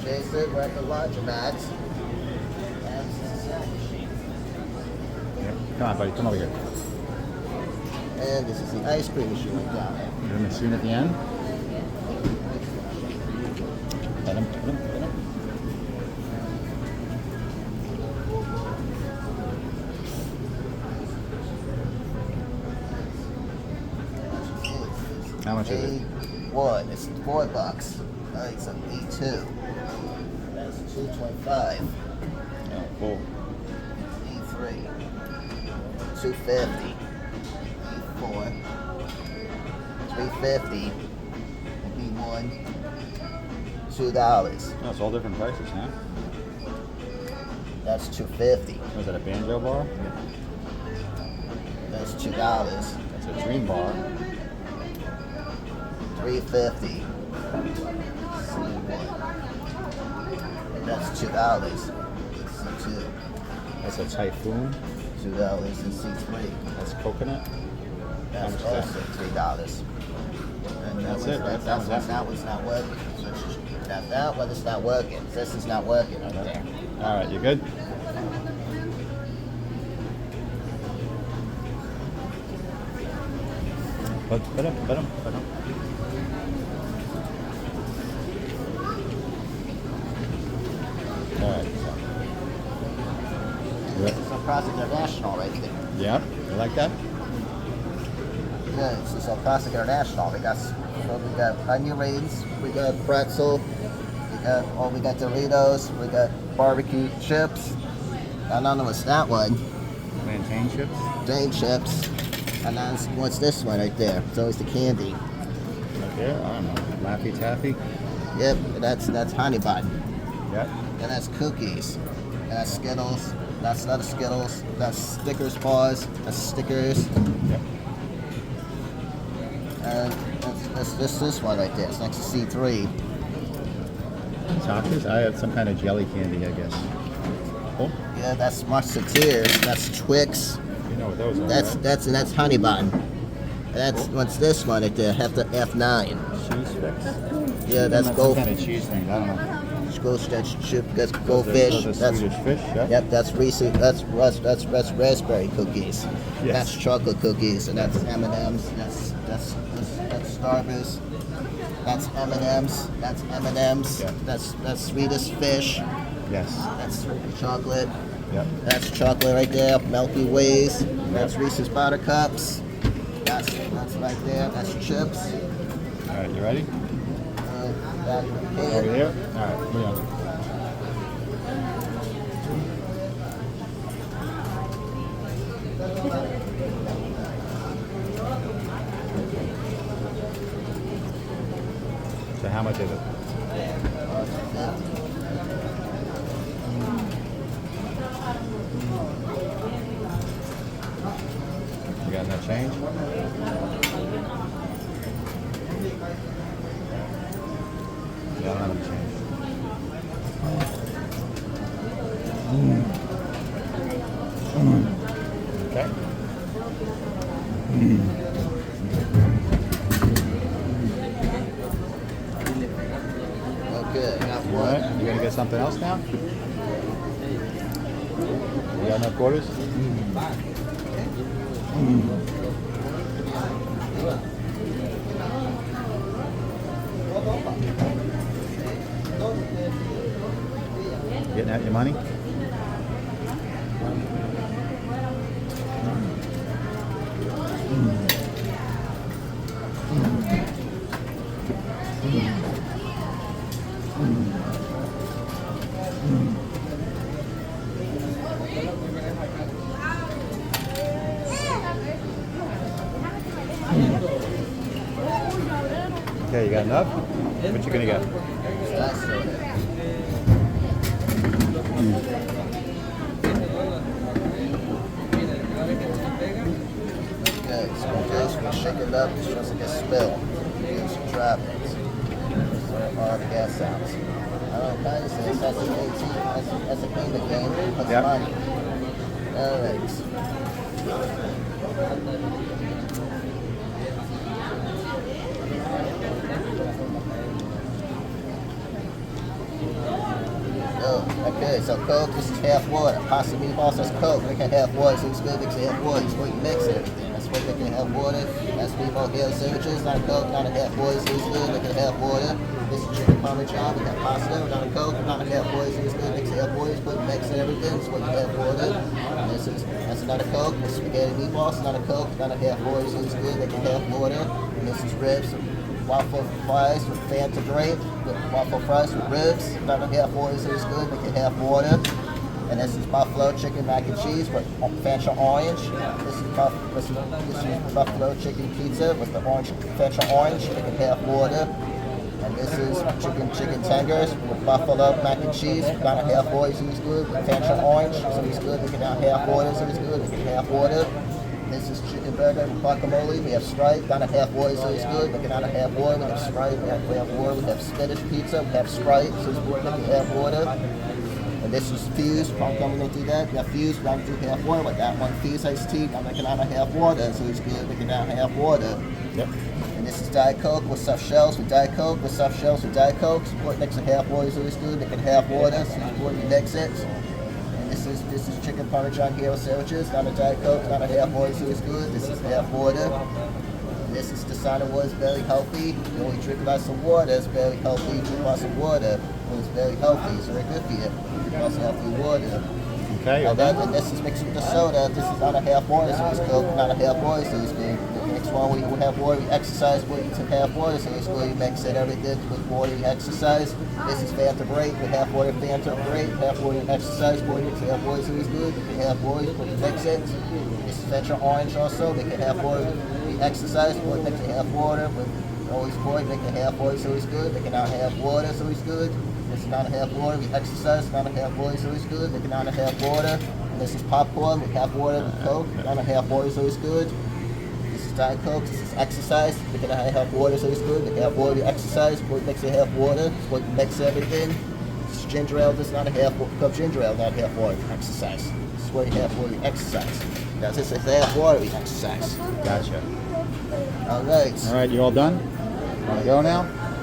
Jason, we're at the Laundromat. And this is the machine. Yep. Come on, buddy. Come over here. And this is the ice cream machine right down there. You're going to soon at the end. Let him, let him, let him. How much is it? A1, it's $4. Alright, so E2. That's $2.25. Oh, cool. E3. $2.50. E4. $3.50. B1. $2. Oh, it's all different prices, huh? That's $2.50. Was that a banjo bar? That's $2. That's a dream bar. $3.50. C1. That's $2. C2. That's a typhoon. $2 in C3. That's coconut. That's How much is also that? $3. And That's it, right? that one's not working. So that one is not working. This is not working right there. All right, you good? Put him. All right. It's a Classic International right there. Yep. You like that? Yeah, it's a Classic International. We got onion rings, we got pretzel, we got Doritos, we got barbecue chips. I don't know what's that one. Plantain chips. Dane chips. And then what's this one right there? It's always the candy. Right there. I don't know. Laffy Taffy. Yep, that's honey bun. Yep. And that's cookies. And that's Skittles. That's not a Skittles. That's Stickers paws. That's stickers. Yep. And that's this one right there. It's next to C3. Talkies? I have some kind of jelly candy, I guess. Oh, Yeah, that's Musketeers. That's Twix. you know what those are. That's honey bun. And that's what's this one right there? F9. Cheese fix. Yeah, that's some gold. kind of cheese thing. I don't know. That's chip. That's goldfish. Those are That's Swedish fish. Yep. Yep, that's Reese's. That's raspberry cookies. Yes. That's chocolate cookies, and that's M&Ms. That's Starburst. That's M&Ms. That's M&Ms. Yeah. That's Swedish fish. Yes. That's chocolate. Yep. That's chocolate right there. Milky Ways. That's Reese's Buttercups. That's right there. That's chips. All right, you ready? That Over here. All right, move on. So how much is it? You got enough change? Yeah, I don't have any change. Okay. Okay, got All one. right, you gonna get something else now? You got enough quarters? Getting out your money? Okay, you got enough? What you gonna get? That's soda. Okay, so we shake it up. It's just like a spill. Get some droppings. All the gas out. I don't know, kind of says that's an 18. That's a payment game. That's Yep. money. All right. Coke. Okay, so Coke, this is half water. Pasta meatballs, that's Coke. They can have water, so it's good. They can have water. It's what you mix everything. That's what they can have water. That's meatball hair sandwiches, not a Coke, not a half water, so it's good. They can have water. This is chicken parmesan. We got pasta, not a Coke, not a half water, so it's good. They can have water. It's what you mix everything. It's what you have water. And that's not a Coke. This spaghetti meatballs, not a Coke, not a half water, so it's good. They can have water. And this is ribs. Waffle fries with Fanta grape, with waffle fries with ribs, not a half water, so it's good. They can have water. And this is buffalo chicken mac and cheese with Fanta orange. This is buffalo chicken pizza with the orange Fanta orange. They can have water. And this is chicken tenders with buffalo mac and cheese, not a half water, so it's good. With Fanta orange, so it's good. They can have half water, so it's good. They can have water. This is chicken burger with guacamole. We have Sprite, not a half water, so it's good. We can not a half water. We have Sprite, we have water. We have spinach pizza. We have Sprite, so it's good. We can have water. And this is Fuse. I'm going to do that. We have Fuse. We're going to do half water. With that one, Fuse iced tea. I'm making out a half water, so it's good. We can have half water. Yep. And this is Diet Coke with soft shells with Diet Coke with soft shells with Diet Coke. Support next to half water, so it's good. They can have water, so it's good. You mix it. This is chicken parmesan hero sandwiches, not a Diet Coke, not a half water, so it's good. This is half water. And this is Dasani water, it's very healthy. You only drink lots of water, it's very healthy. You drink lots of water, well, it's very healthy, it's very good for you. Drink lots of healthy water. Okay, And this is mixed with the soda. This is not a half water, so it's Coke, not a half water, so it's good. Next one, we have water, we exercise, we eat some half water, so it's good. You mix it, everything with water, you exercise. This is Fanta break, we have water, Fanta break, half water, exercise, water, mix half water, so it's good. We can have water, we mix it. This is Fanta orange also, they can have water, we exercise, water, mix half water, with always water, make a half water, so it's good. They can not have water, so it's good. This is not a half water, we exercise, not a half water, so it's good. They can not have water. And this is popcorn, we have water with Coke, not a half water, so it's good. This is Diet Coke, this is exercise, they can have water, so it's good. They can have water, exercise, water makes it half water, what makes everything. This is ginger ale, this is not a half cup ginger ale, not half water, exercise. This is what you have water, exercise. Now this is half water, we exercise. Gotcha. All right. All right, you all done? Want to go now?